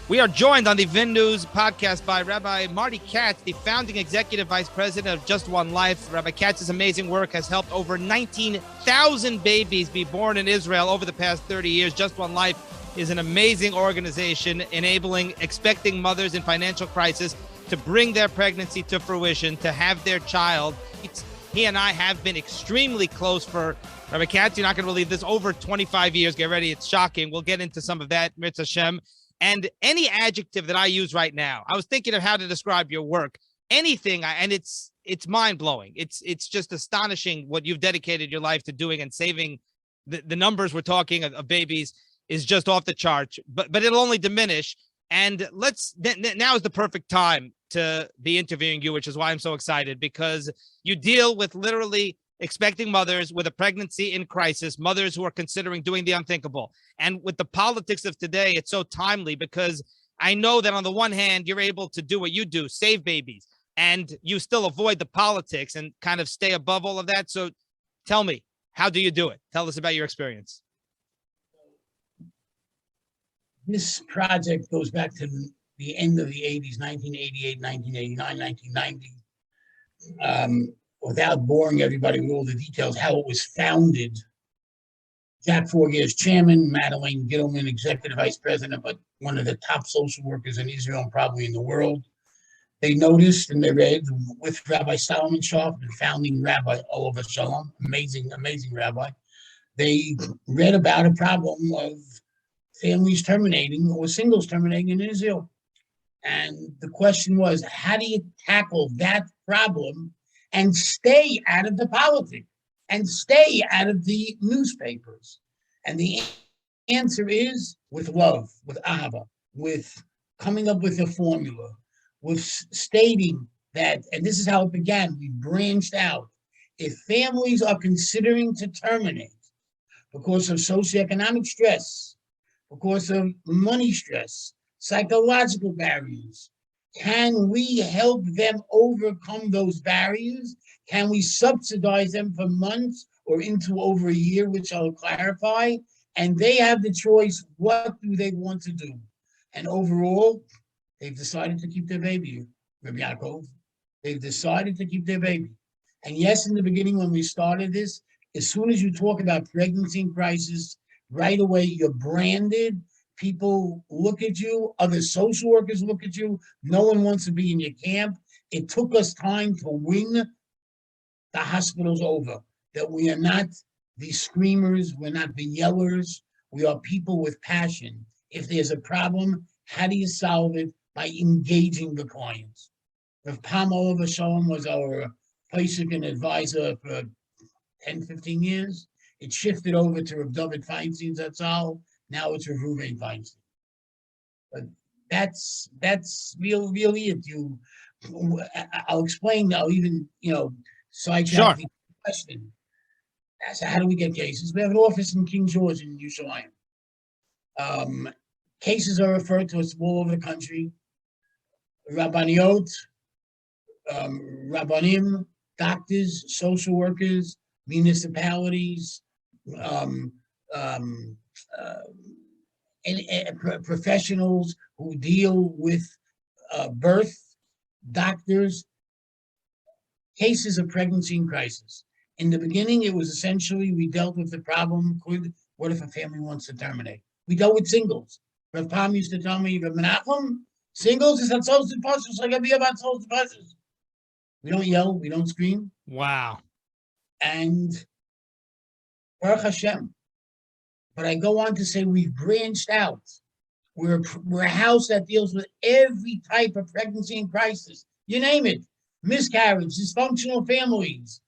We are joined on the Vin News podcast by Rabbi Marty Katz, the founding executive vice president of Just One Life. Rabbi Katz's amazing work has helped over 19,000 babies be born in Israel over the past 30 years. Just One Life is an amazing organization enabling expecting mothers in financial crisis to bring their pregnancy to fruition, to have their child. He and I have been extremely close for, Rabbi Katz, you're not going to believe this, over 25 years. Get ready. It's shocking. We'll get into some of that, Mitzvah Hashem. And any adjective that I use right now, I was thinking of how to describe your work. Anything, and it's mind-blowing. It's just astonishing what you've dedicated your life to doing, and saving the numbers we're talking of babies is just off the charts. But it'll only diminish. And now is the perfect time to be interviewing you, which is why I'm so excited, because you deal with literally expecting mothers with a pregnancy in crisis, mothers who are considering doing the unthinkable. And with the politics of today, it's so timely, because I know that on the one hand, you're able to do what you do, save babies, and you still avoid the politics and kind of stay above all of that. So tell me, how do you do it? Tell us about your experience. This project goes back to the end of the 80s, 1988, 1989, 1990. Without boring everybody with all the details, how it was founded. Jack Forger is chairman, Madeleine Gittleman, executive vice president, but one of the top social workers in Israel and probably in the world. They noticed and they read with Rabbi Solomon Sharf, the founding Rabbi Oliver Shalom, amazing rabbi. They read about a problem of families terminating or singles terminating in Israel. And the question was, how do you tackle that problem and stay out of the politics and stay out of the newspapers? And the answer is with love, with ahava, with coming up with a formula, with stating that, and this is how it began, we branched out. If families are considering to terminate because of socioeconomic stress, because of money stress, psychological barriers, can we help them overcome those barriers? Can we subsidize them for months or into over a year, which I'll clarify? And they have the choice, what do they want to do? And overall, they've decided to keep their baby, Rabbi Yaakov. They've decided to keep their baby. And yes, in the beginning when we started this, as soon as you talk about pregnancy and crisis, right away you're branded. People look at you, other social workers look at you. No one wants to be in your camp. It took us time to win the hospitals over, that we are not the screamers, we're not the yellers, we are people with passion. If there's a problem, how do you solve it? By engaging the clients. Rav Pam Oliver Shalom was our Pesach advisor for 10, 15 years. It shifted over to Rav David Feinstein Zatzal. Now it's Reuven Feinstein. But that's really it. I'll explain. I'll even sidetrack the question. So how do we get cases? We have an office in King George in Yerushalayim. Cases are referred to us all over the country. Rabbaniot, Rabbanim, doctors, social workers, municipalities, professionals who deal with birth, doctors, cases of pregnancy and crisis. In the beginning, it was essentially we dealt with the problem, what if a family wants to terminate? We dealt with singles. Rav Pam used to tell me, Rav Menachem, singles is not supposed to pass, so I gotta be about supposed to pass. We don't yell, we don't scream. Wow. And Baruch Hashem. But I go on to say we've branched out. We're a house that deals with every type of pregnancy and crisis. You name it. Miscarriage, dysfunctional families,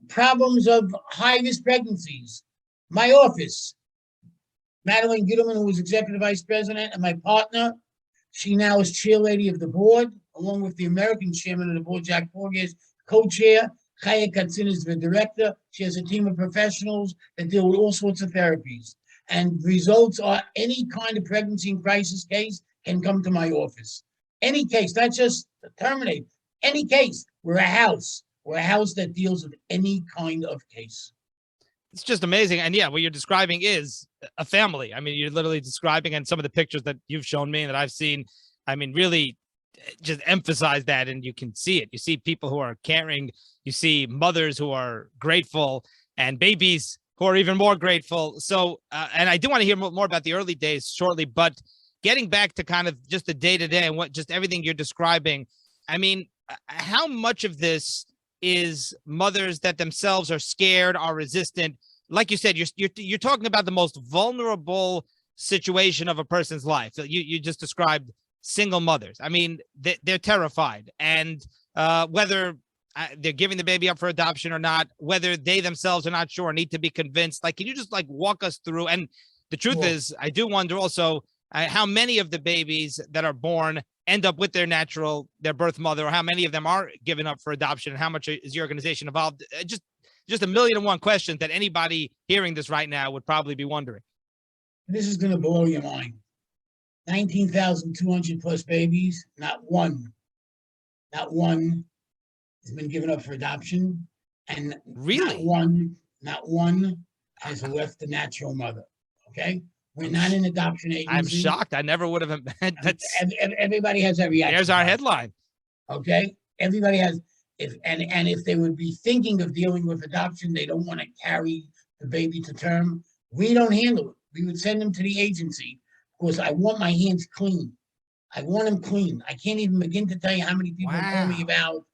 problems of high-risk pregnancies. My office, Madeleine Gittleman, who was executive vice president, and my partner, she now is chair lady of the board, along with the American chairman of the board, Jack Forger, co-chair. Chaya Katzin is the director. She has a team of professionals that deal with all sorts of therapies. And results are any kind of pregnancy and crisis case can come to my office. Any case, not just terminate, any case. We're a house that deals with any kind of case. It's just amazing. And yeah, what you're describing is a family. I mean, you're literally describing, and some of the pictures that you've shown me and that I've seen, I mean, really just emphasize that, and you can see it. You see people who are caring, you see mothers who are grateful, and babies who are even more grateful. So, and I do want to hear more about the early days shortly, but getting back to kind of just the day-to-day and what just everything you're describing, I mean, how much of this is mothers that themselves are scared, are resistant? Like you said, you're talking about the most vulnerable situation of a person's life. You just described single mothers. I mean, they're terrified, and whether they're giving the baby up for adoption or not, whether they themselves are not sure, need to be convinced. Like, can you just like walk us through? And the truth is, I do wonder also how many of the babies that are born end up with their birth mother, or how many of them are given up for adoption, and how much is your organization involved? Just a million and one questions that anybody hearing this right now would probably be wondering. This is going to blow your mind. 19,200 plus babies, not one has been given up for adoption, and really, not one has left the natural mother. Okay, we're not an adoption agency. I'm shocked. I never would have. Everybody has that reaction. There's our headline. Okay, everybody has. If they would be thinking of dealing with adoption, they don't want to carry the baby to term. We don't handle it. We would send them to the agency because I want my hands clean. I want them clean. I can't even begin to tell you how many people call me about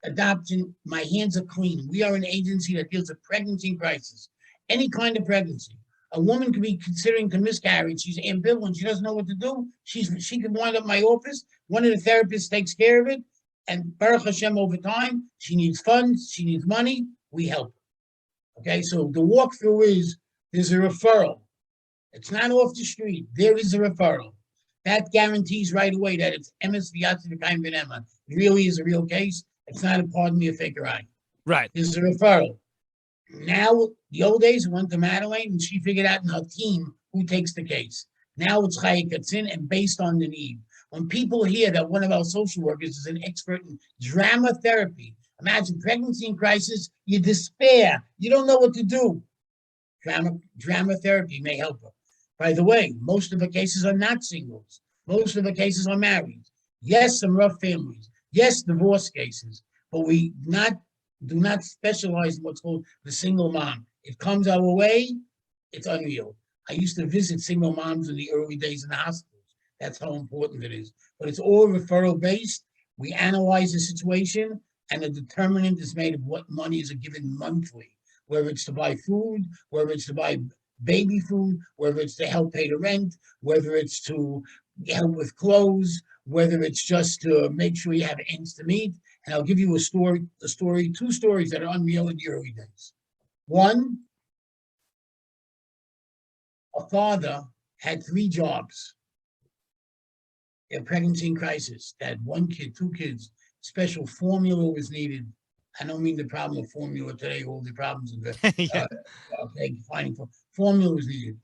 adoption. My hands are clean. We are an agency that deals with pregnancy crisis, any kind of pregnancy. A woman could be considering to miscarriage. She's ambivalent. She doesn't know what to do. She could wind up in my office. One of the therapists takes care of it. And Baruch Hashem, over time, she needs funds. She needs money. We help her. Okay, so the walkthrough is there's a referral. It's not off the street. There is a referral. That guarantees right away that it's emes v'yatzi v'kaim v'nema. It really is a real case. It's not a pardon me a faker eye. Right. There's a referral. Now, the old days, it went to Madeleine, and she figured out in her team who takes the case. Now it's Chaye Katzin, and based on the need. When people hear that one of our social workers is an expert in drama therapy, imagine pregnancy in crisis, you despair. You don't know what to do. Drama therapy may help her. By the way, most of the cases are not singles. Most of the cases are married. Yes, some rough families. Yes, divorce cases. But we do not specialize in what's called the single mom. It comes our way, it's unreal. I used to visit single moms in the early days in the hospitals. That's how important it is. But it's all referral based. We analyze the situation, and the determinant is made of what money is given monthly, whether it's to buy food, whether it's to buy baby food, whether it's to help pay the rent, whether it's to help with clothes, whether it's just to make sure you have ends to meet. And I'll give you two stories that are unreal in the early days. One, a father had 3 jobs. Their pregnancy in crisis. They had 1 kid, 2 kids. Special formula was needed. I don't mean the problem of formula today, all the problems of finding formula was needed.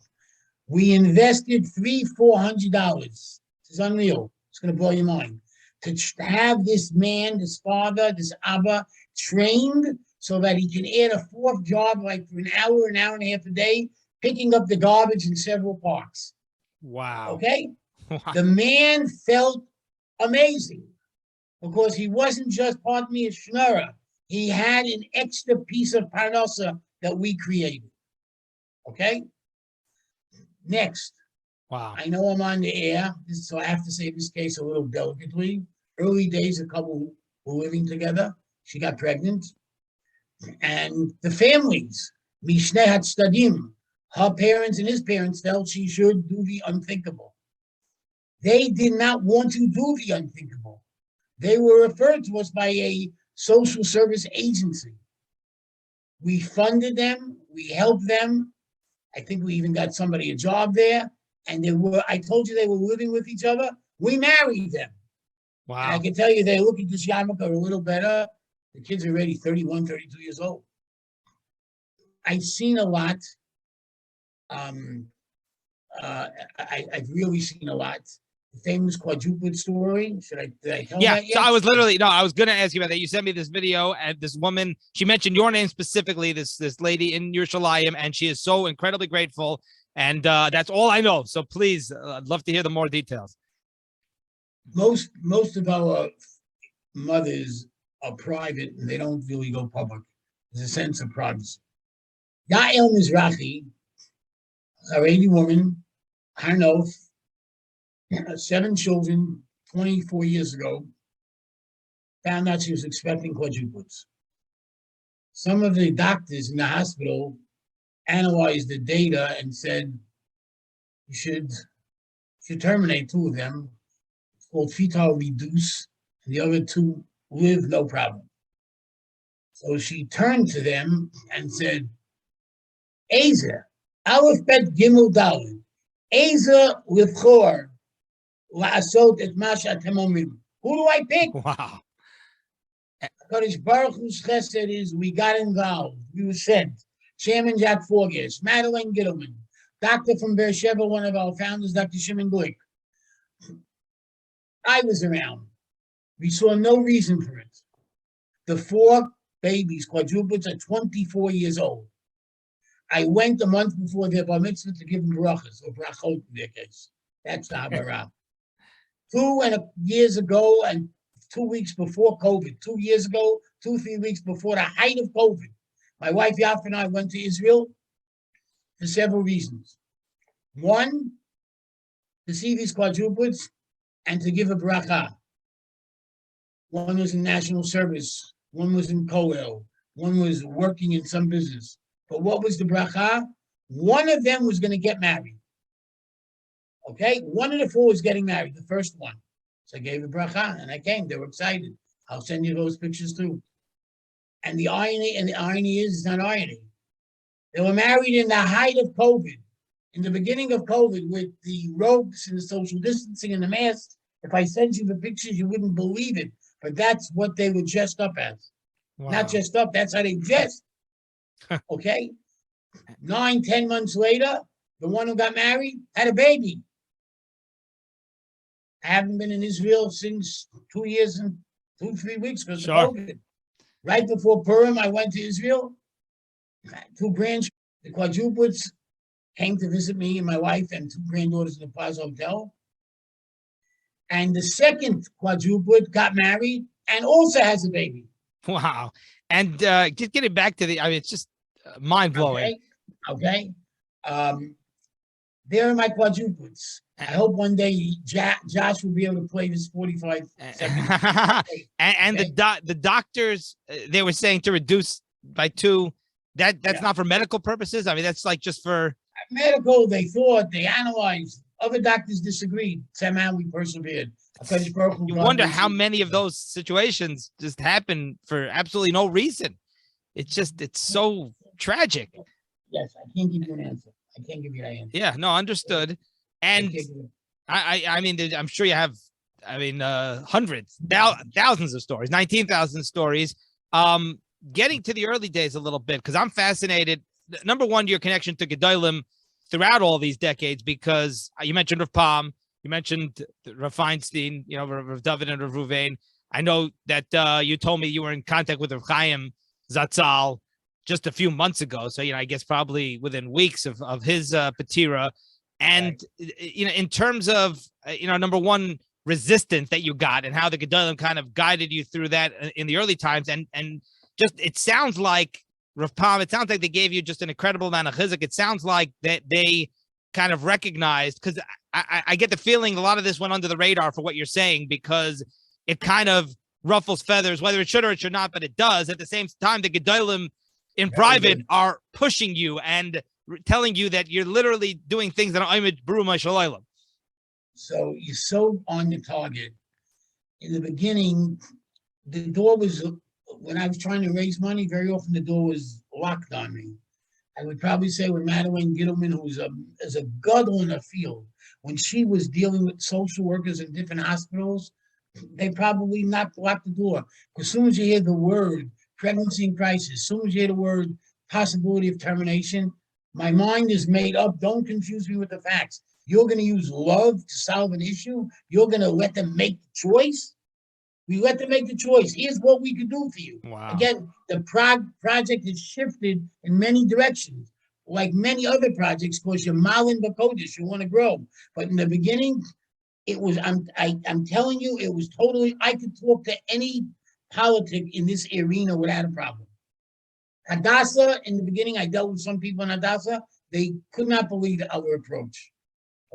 We invested $300-400. This is unreal. It's going to blow your mind. To have this man, this father, this Abba, trained so that he can add a 4th job, like for an hour and a half a day, picking up the garbage in several parks. Wow. Okay? Wow. The man felt amazing because he wasn't just, pardon me, a schnurrer. He had an extra piece of parnasa that we created. Okay? Next. Wow. I know I'm on the air, so I have to say this case a little delicately. Early days, a couple were living together. She got pregnant. And the families, Mishneh HaTzadim, her parents and his parents felt she should do the unthinkable. They did not want to do the unthinkable. They were referred to us by a social service agency. We funded them. We helped them. I think we even got somebody a job there. And I told you they were living with each other. We married them. Wow. And I can tell you they look at this yarmulke a little better. The kids are already 31, 32 years old. I've seen a lot. I've really seen a lot. The famous quadruplet story. Did I tell that yet? So I was going to ask you about that. You sent me this video, and this woman, she mentioned your name specifically, this lady in Yerushalayim, and she is so incredibly grateful And that's all I know. So please, I'd love to hear the more details. Most of our mothers are private and they don't really go public. There's a sense of privacy. Yael Mizrahi, a Haredi woman, Harnof, 7 children, 24 years ago, found out she was expecting quadruplets. Some of the doctors in the hospital analyzed the data and said you should terminate 2 of them. It's called fetal reduce, and the other 2 live no problem. So she turned to them and said, Eza, Aleph Bet Gimel Daled, Eza Lifchor, La'asot et Masha Temomim. Who do I pick? Wow. Kodesh Baruch Hu's chesed is we got involved. We were sent. Chairman Jack Forges, Madeleine Gittleman, doctor from Beersheba, one of our founders, Dr. Shimon Glick. I was around. We saw no reason for it. The 4 babies, quadruplets, are 24 years old. I went a month before their bar mitzvah to give them brachas, or brachot in their case. That's the Habarah. 2 years ago and 2 weeks before COVID, 2 years ago, 3 weeks before the height of COVID, my wife Yaf and I went to Israel for several reasons. One, to see these quadruplets and to give a bracha. One was in national service, one was in Koel, one was working in some business. But what was the bracha? One of them was going to get married. Okay? One of the 4 was getting married, the first one. So I gave a bracha and I came. They were excited. I'll send you those pictures too. And the irony is, it's not irony. They were married in the height of COVID. In the beginning of COVID, with the ropes and the social distancing and the masks, if I sent you the pictures, you wouldn't believe it. But that's what they were dressed up as. Wow. Not dressed up, that's how they dressed. Okay? 9-10 months later, the one who got married had a baby. I haven't been in Israel since 2 years and 2-3 weeks because of COVID. Right before Purim, I went to Israel. 2 grandchildren, the quadruplets, came to visit me and my wife and 2 granddaughters in the Plaza Hotel. And the second quadruplet got married and also has a baby. Wow. And just getting back to it's just mind-blowing. Okay. They're my quadruplets. I hope one day Josh will be able to play this 45 seconds. and the doctors, they were saying to reduce by 2. That's not for medical purposes. I mean, that's like just for medical. They thought, they analyzed. Other doctors disagreed. Somehow we persevered. You wonder how many of those situations just happen for absolutely no reason. It's so tragic. Yes, I can't give you an answer. I can't give you that answer. Yeah, no, understood. And I mean, I'm sure you have, hundreds, thousands of stories, 19,000 stories. Getting to the early days a little bit, because I'm fascinated. Number one, your connection to Gedolim throughout all these decades, because you mentioned Rav Palm, you mentioned Rav Feinstein, Rav David and Rav Ruvain. I know that you told me you were in contact with Rav Chaim Zatzal just a few months ago. So, I guess probably within weeks of his Patira. And, in terms of, number one, resistance that you got and how the Gedolim kind of guided you through that in the early times. And just, it sounds like Rav Palm, it sounds like they gave you just an incredible amount of chizuk. It sounds like that they kind of recognized, because I get the feeling a lot of this went under the radar for what you're saying, because it kind of ruffles feathers, whether it should or it should not, but it does. At the same time, the Gedolim in private are pushing you and telling you that you're literally doing things that are image bruma shalaylam. So you're so on the target. In the beginning, the door was, when I was trying to raise money, very often the door was locked on me. I would probably say with Madeleine Gittleman, who is a gadol in the field, when she was dealing with social workers in different hospitals, they probably locked the door. Because as soon as you hear the word pregnancy and crisis, as soon as you hear the word possibility of termination, my mind is made up. Don't confuse me with the facts. You're going to use love to solve an issue? You're going to let them make the choice? We let them make the choice. Here's what we can do for you. Wow. Again, the project has shifted in many directions. like many other projects, because you're Malin Bakodesh, you want to grow. But in the beginning, it was, I'm telling you, it was totally, I could talk to any politic in this arena without a problem. Hadassah, in the beginning, I dealt with some people in Hadassah, they could not believe our approach.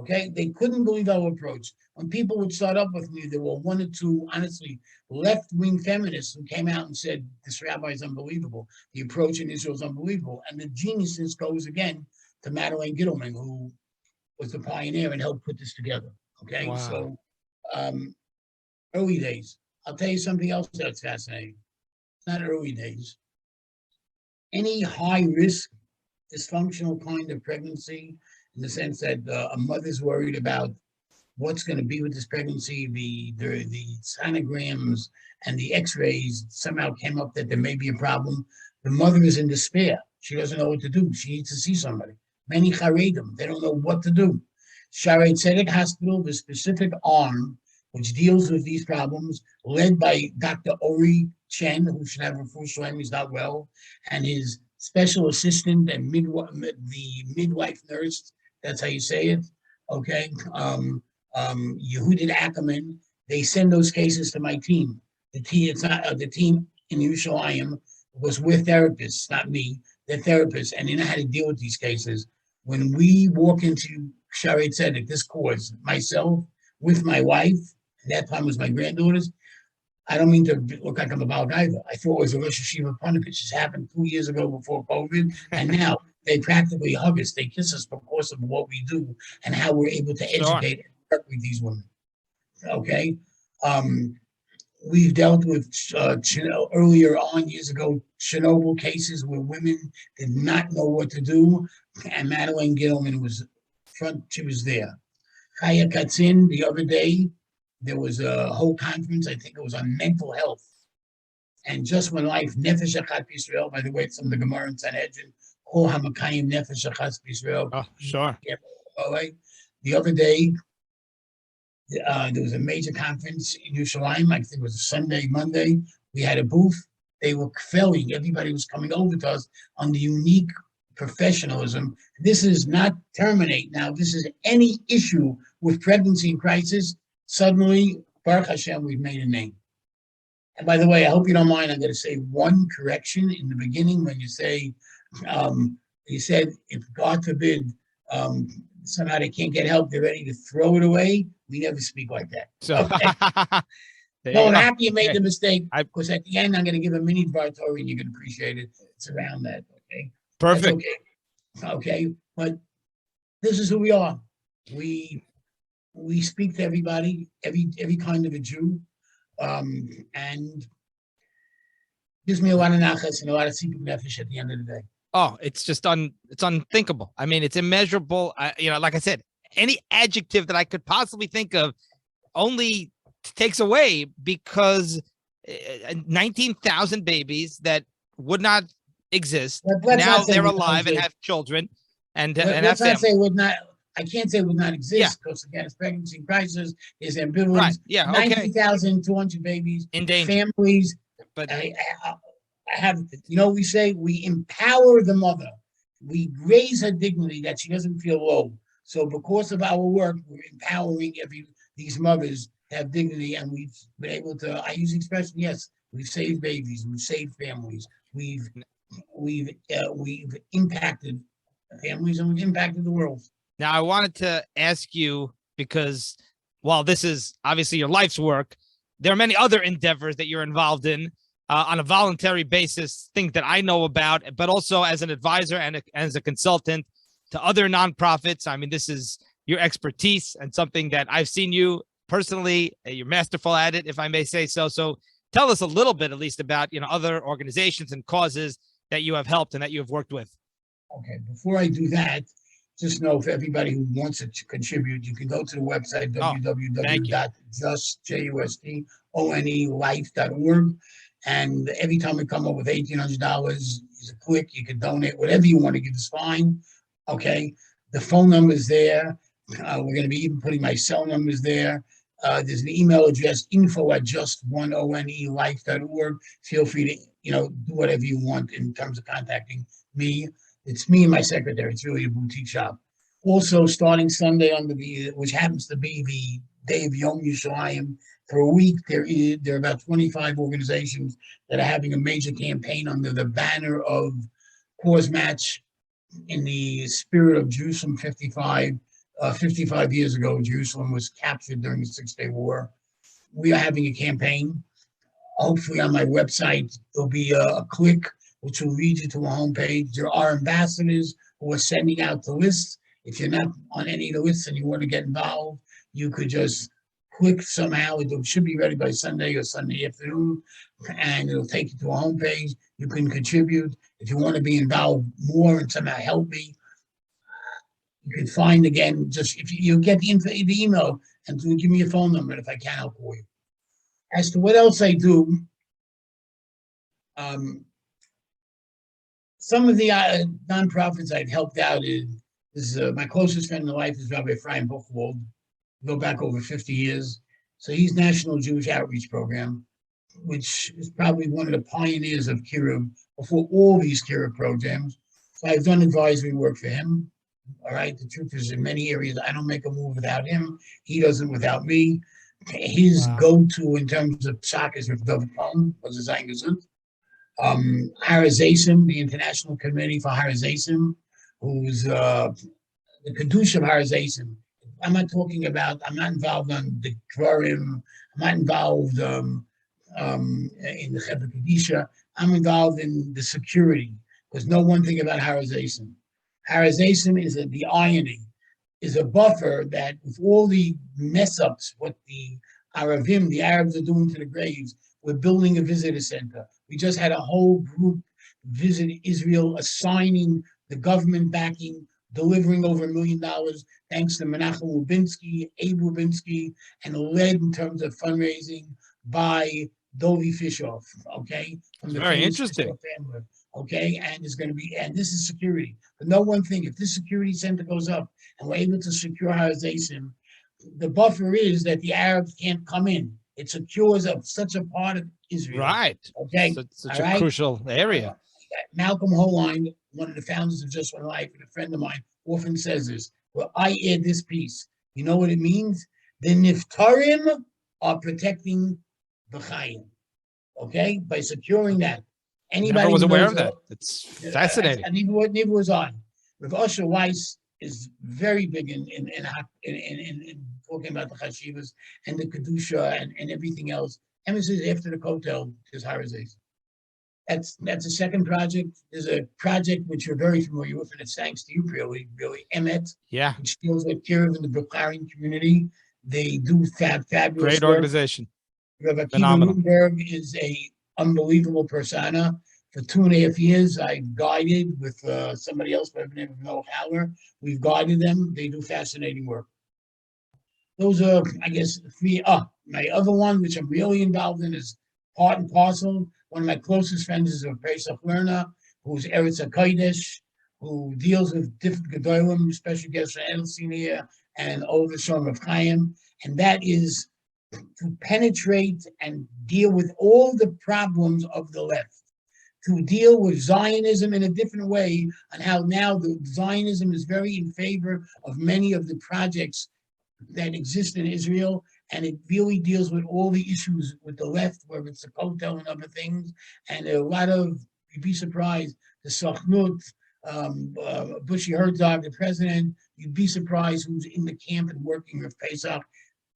Okay, they couldn't believe our approach. When people would start up with me, there were one or two, honestly, left-wing feminists who came out and said, this rabbi is unbelievable. The approach in Israel is unbelievable. And the genius goes again to Madeleine Gittleman, who was the pioneer and helped put this together. Okay, Wow. so early days. I'll tell you something else that's fascinating. It's not early days. Any high-risk, dysfunctional kind of pregnancy, in the sense that a mother's worried about what's going to be with this pregnancy, the sonograms and the x-rays somehow came up that there may be a problem. The mother is in despair. She doesn't know what to do. She needs to see somebody. Many charedim, they don't know what to do. Shaarei Tzedek Hospital, the specific arm which deals with these problems, led by Dr. Ori Chen, who should have a full shlem, he's not well, and his special assistant and the midwife nurse, that's how you say it, okay, Yehudit Ackerman, they send those cases to my team. The team in Yerushalayim was with therapists, not me, they're therapists, and they know how to deal with these cases. When we walk into Shaarei Tzedek, this cause, myself, with my wife, at that time was my granddaughters, I don't mean to look like I'm a Baal Gaiva. I thought it was a Rosh Hashiva Panovich. This happened 2 years ago before COVID, and now they practically hug us. They kiss us because of what we do and how we're able to educate and work with these women. Okay? We've dealt with, earlier on, years ago, Chernobyl cases where women did not know what to do, and Madeleine Gittleman was she was there. Chaya Katzin, the other day, there was a whole conference, I think it was on mental health. And just when life, Nefesh Achat B'Yisrael, by the way, it's from the Gemara in Sanhedrin, Kol HaMakayim Nefesh Achat B'Yisrael. Oh, sure. The other day, there was a major conference in Yerushalayim, I think it was a Sunday, Monday. We had a booth. They were felling, everybody was coming over to us on the unique professionalism. This is not terminate now. This is any issue with pregnancy and crisis. Suddenly, Baruch Hashem, we've made a name. And by the way, I hope you don't mind, I'm going to say one correction in the beginning when you say, you said, if God forbid, somehow they can't get help, they're ready to throw it away. We never speak like that. So, okay. No, I'm happy you made the mistake, because at the end, I'm going to give a mini Dvar Torah and you're going to appreciate it. It's around that, okay? Perfect. That's okay, but this is who we are. We speak to everybody, every kind of a Jew, and gives me a lot of nachas and a lot of sipuk nefesh at the end of the day. Oh, it's just it's unthinkable. I mean, it's immeasurable. Like I said, any adjective that I could possibly think of only takes away, because 19,000 babies that would not exist now they're alive and have children and let's not say would not. I can't say would not exist, because again, it's pregnancy crisis, there's ambivalence. Right. Yeah. Okay. 90,200 babies in danger. Families. But I have, we say we empower the mother. We raise her dignity that she doesn't feel low. So because of our work, we're empowering these mothers to have dignity, and we've been able to. I use the expression, yes, we've saved babies, we've saved families, we've impacted families, and we've impacted the world. Now, I wanted to ask you, because while this is obviously your life's work, there are many other endeavors that you're involved in on a voluntary basis, things that I know about, but also as an advisor and as a consultant to other nonprofits. I mean, this is your expertise and something that I've seen you personally. You're masterful at it, if I may say so. So tell us a little bit, at least, about other organizations and causes that you have helped and that you have worked with. Okay, before I do that, just know, for everybody who wants to contribute, you can go to the website, www.justonelife.org. And every time we come up with $1,800, is a click, you can donate, whatever you want to give is fine. Okay, the phone number is there. We're going to be even putting my cell numbers there. There's an email address, info@justonelife.org. Feel free to, do whatever you want in terms of contacting me. It's me and my secretary. It's really a boutique shop. Also, starting Sunday which happens to be the day of Yom Yerushalayim, for a week, there are about 25 organizations that are having a major campaign under the banner of Cause Match in the spirit of Jerusalem 55. 55 years ago, Jerusalem was captured during the Six-Day War. We are having a campaign. Hopefully on my website, there'll be a click which will lead you to a homepage. There are ambassadors who are sending out the lists. If you're not on any of the lists and you want to get involved, you could just click somehow. It should be ready by Sunday or Sunday afternoon, and it'll take you to a homepage. You can contribute. If you want to be involved more and somehow help me, you can find again, just if you get the email and give me a phone number, and if I can, I'll call you. As to what else I do, some of the nonprofits I've helped out is my closest friend in life is Rabbi Ephraim Buchwald. Go back over 50 years. So he's National Jewish Outreach Program, which is probably one of the pioneers of Kiruv before all these Kiruv programs. So I've done advisory work for him. All right. The truth is, in many areas, I don't make a move without him. He doesn't without me. His go-to in terms of psak is with David Cohen, was his gesund. Harazaisim, the International Committee for Harazaisim, who's the Kedusha of Harazaisim. I'm not involved on the Dvarim. I'm not involved in the Chevra Kedusha. I'm involved in the security, because know one thing about Harazaisim. Harazaisim is the irony, is a buffer that with all the mess-ups, what the Arabs are doing to the graves, we're building a visitor center. We just had a whole group visit Israel, assigning the government backing, delivering over $1 million, thanks to Menachem Lubinsky, Abe Lubinsky, and led in terms of fundraising by Dovi Fishoff, okay? From the very interesting. Family, okay? And there's going to be, and this is security. But know one thing, if this security center goes up and we're able to secure Harazaisim, the buffer is that the Arabs can't come in. It secures such a part of Israel. Right. Okay. Such a crucial area. Malcolm Holine, one of the founders of Just One Life, and a friend of mine, often says this. Well, I add this piece. You know what it means? The Niftarim are protecting the Chayim. Okay? By securing that. Anybody never was aware of that. It's fascinating. And neither was I. Rav Usher Weiss is very big in talking about the chashivas and the kedusha and everything else. Emphasis after the kotel is Harazaisim. That's a second project. There's a project which you're very familiar with, and it's thanks to you, really, Emet. Yeah. Which deals with Kiruv in the Bukharian community. They do fabulous great work. Organization. Rabbi Akiva Rutenberg is a unbelievable persona. For 2.5 years, I've guided with somebody else by the name of Noah Haller. We've guided them. They do fascinating work. Those are, I guess, three. My other one, which I'm really involved in, is part and parcel. One of my closest friends is a Pesach learner, who's Eretz HaKodesh, who deals with different Gedolim, especially Gesher Edelstein and Older Shalom of Chaim. And that is to penetrate and deal with all the problems of the left. To deal with Zionism in a different way, and how now the Zionism is very in favor of many of the projects that exist in Israel, and it really deals with all the issues with the left, whether it's the Kotel and other things, and a lot of, you'd be surprised, the Sochnut, Bushy Herzog, the president, you'd be surprised who's in the camp and working with Pesach.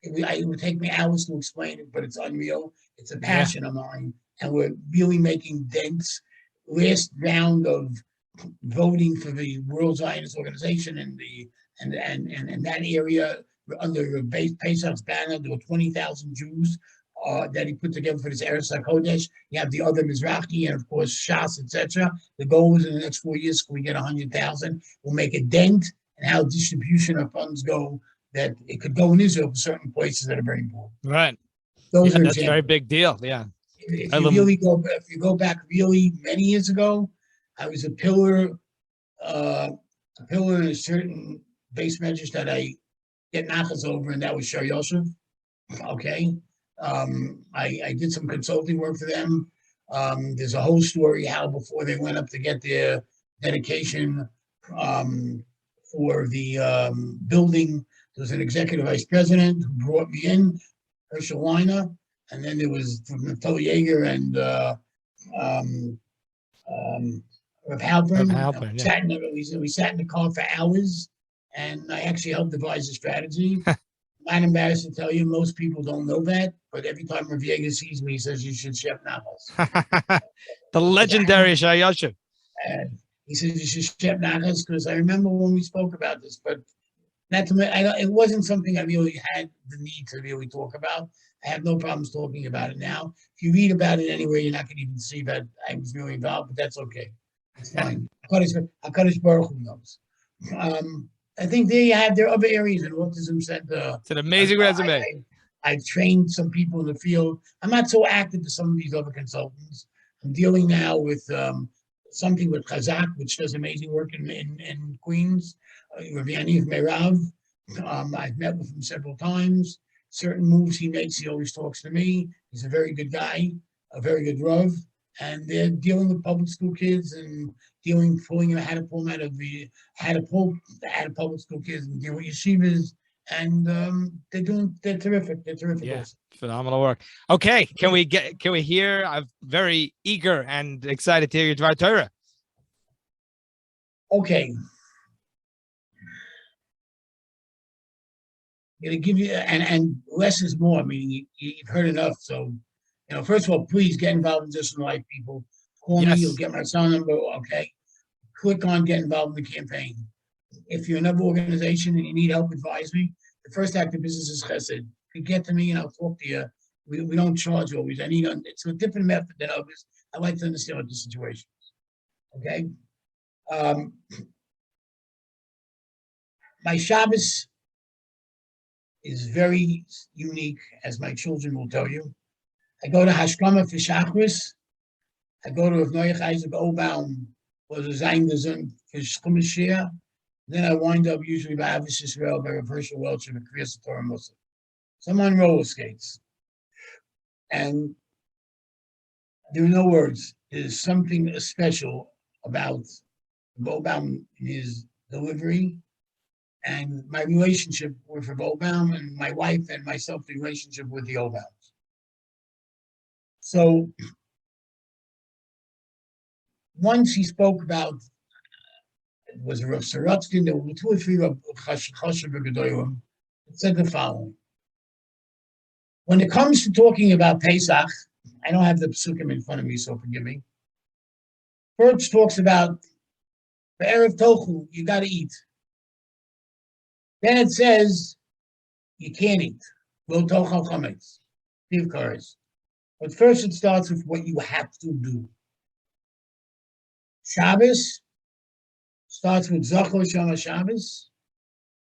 It would take me hours to explain it, but it's unreal. It's a passion of mine. And we're really making dents. Last round of voting for the World Zionist Organization and that area under Pesach's banner, there were 20,000 Jews that he put together for this Eretz HaKodesh. You have the other Mizrahi and of course Shas, etc. The goal is in the next 4 years, can we get 100,000? We'll make a dent in how distribution of funds go, that it could go in Israel for certain places that are very important. Right. Those are that's examples. a very big deal. Yeah. If you go back really many years ago, I was a pillar in a certain base measures that I get nachas over, and that was Shar Yosef. Okay. I did some consulting work for them. There's a whole story how before they went up to get their dedication for the building. There was an executive vice president who brought me in, Herschel Weiner, and then there was from Naftali Yeager and Rev Of Halpern. Halpern, yeah. We sat in the car for hours, and I actually helped devise the strategy. I'm not embarrassed to tell you, most people don't know that, but every time Rav Yeager sees me, he says, you should chef nachos. The legendary Shayashiv. And he says, you should chef nachos, because I remember when we spoke about this, but not to it wasn't something I really had the need to really talk about. I have no problems talking about it now. If you read about it anywhere, you're not going to even see that I was really involved, but that's okay. It's fine. HaKadosh Baruch Hu knows. I think there are other areas in Autism Center. It's an amazing resume. I've trained some people in the field. I'm not so active as some of these other consultants. I'm dealing now with something with Chazak, which does amazing work in Queens. Rav Yaniv Meirav. I've met with him several times. Certain moves he makes, he always talks to me. He's a very good guy, a very good Rav. And they're dealing with public school kids and pulling how to pull them out of public school kids and deal with yeshivas. And they're terrific. They're terrific. Yeah, also. phenomenal work. Okay, can we hear? I'm very eager and excited to hear your Dvar Torah. Okay. I'm going to give you, and less is more. I mean, you've heard enough. So, first of all, please get involved in Just One Life, people. Call me, you'll get my cell number. Okay. Click on get involved in the campaign. If you're another organization and you need help, advise me. The first act of business is chesed. You get to me and I'll talk to you. We don't charge always. It's a different method than others. I like to understand what the situation is. Okay. My Shabbos is very unique, as my children will tell you. I go to Hashkama for Shachris. I go to Rav Noach Isaac Obaum for the Zayin Gesund for Shchumas Shia. Then I wind up usually by Avis Yisrael, by Rav Herschel Welch, and Kriyas Torah Musa. So I'm on roller skates. And there are no words. There's something special about Obaum in his delivery and my relationship with Rav Obaum and my wife and myself, the relationship with the Obaums. So once he spoke about, it was Rav Sorotsky, there were 2 or 3 Rav Chashav Gedolim. It said the following. When it comes to talking about Pesach, I don't have the psukim in front of me, so forgive me. First talks about the Erev Tochu, you got to eat. Then it says you can't eat. Lo tochal chametz. But first it starts with what you have to do. Shabbos starts with Zachor Shama Shabbos.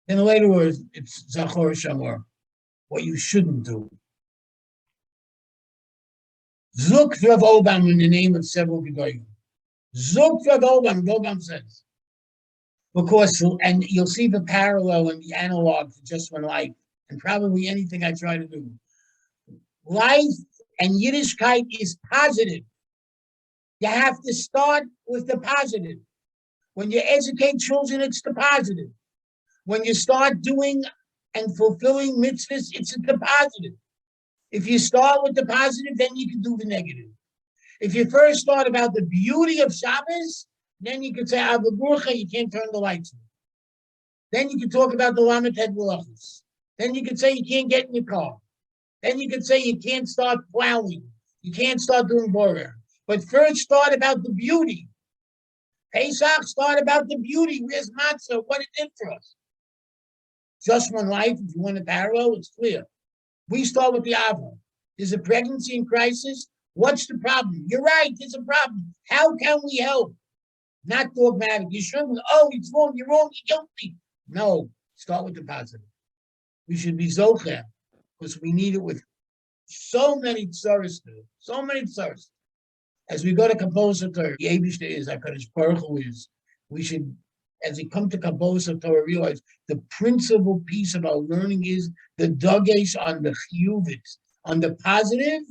Then the later word, it's Zachor Shamor, what you shouldn't do. Zuk Rav Obaum in the name of several Gedolim. Zuk Rav Obaum says. Because, and you'll see the parallel and the analog for Just One Life, and probably anything I try to do. Life and Yiddishkeit is positive. You have to start with the positive. When you educate children, it's the positive. When you start doing and fulfilling mitzvahs, it's the positive. If you start with the positive, then you can do the negative. If you first start about the beauty of Shabbos, then you can say, Burcha, you can't turn the lights on. Then you can talk about the Lamed Het Malachos. Then you can say you can't get in your car. Then you can say you can't start plowing. You can't start doing borer. But first start about the beauty. Pesach, start about the beauty. Where's matzah? What it did for us. Just One Life, if you want a parallel, it's clear. We start with the Avon. There's a pregnancy in crisis. What's the problem? You're right, there's a problem. How can we help? Not dogmatic. You shouldn't, it's wrong, you're guilty. No, start with the positive. We should be zocher, because we need it with so many tzaras. As we go to Composer Torah, the Eibishter is, HaKadosh Baruch Hu is. We should, as we come to Composer Torah, realize the principal piece of our learning is the dagesh on the chiyuvit, on the positive,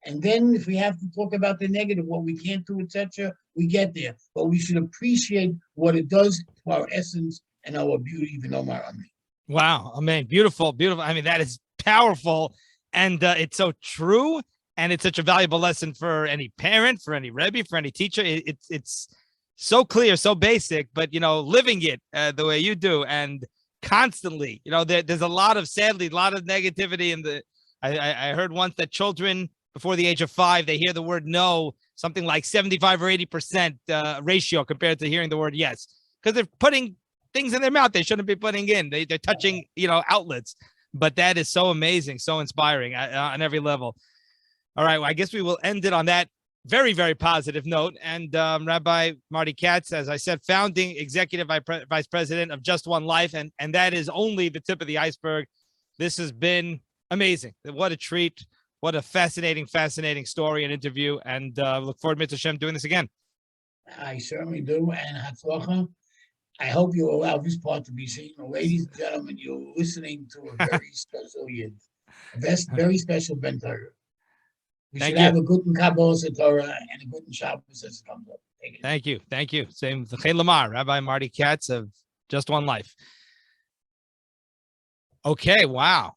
and then if we have to talk about the negative, what we can't do, etc., we get there. But we should appreciate what it does to our essence and our beauty, v'nomar amen. Wow, amen. Beautiful, beautiful. I mean, that is powerful, and it's so true, and it's such a valuable lesson for any parent, for any Rebbe, for any teacher. It's so clear, so basic, but living it the way you do, and constantly, there's a lot of, sadly, a lot of negativity in the. I heard once that children before the age of 5, they hear the word no something like 75 or 80% ratio compared to hearing the word yes, because they're putting things in their mouth they shouldn't be putting in. They're touching, outlets. But that is so amazing, so inspiring on every level. All right, well, I guess we will end it on that very, very positive note. And Rabbi Marty Katz, as I said, founding executive vice president of Just One Life, and that is only the tip of the iceberg. This has been amazing. What a treat. What a fascinating, fascinating story and interview. And look forward, Mr. Shem, doing this again. I certainly do. And Hatzlacha. I hope you allow this part to be seen. Ladies and gentlemen, you're listening to a very special Yid, a very special Ben Torah. We should have a good Kabbalah Torah and a good Shabbos as it comes up. Thank you. Thank you. Same Chei Lamar, Rabbi Marty Katz of Just One Life. Okay, wow.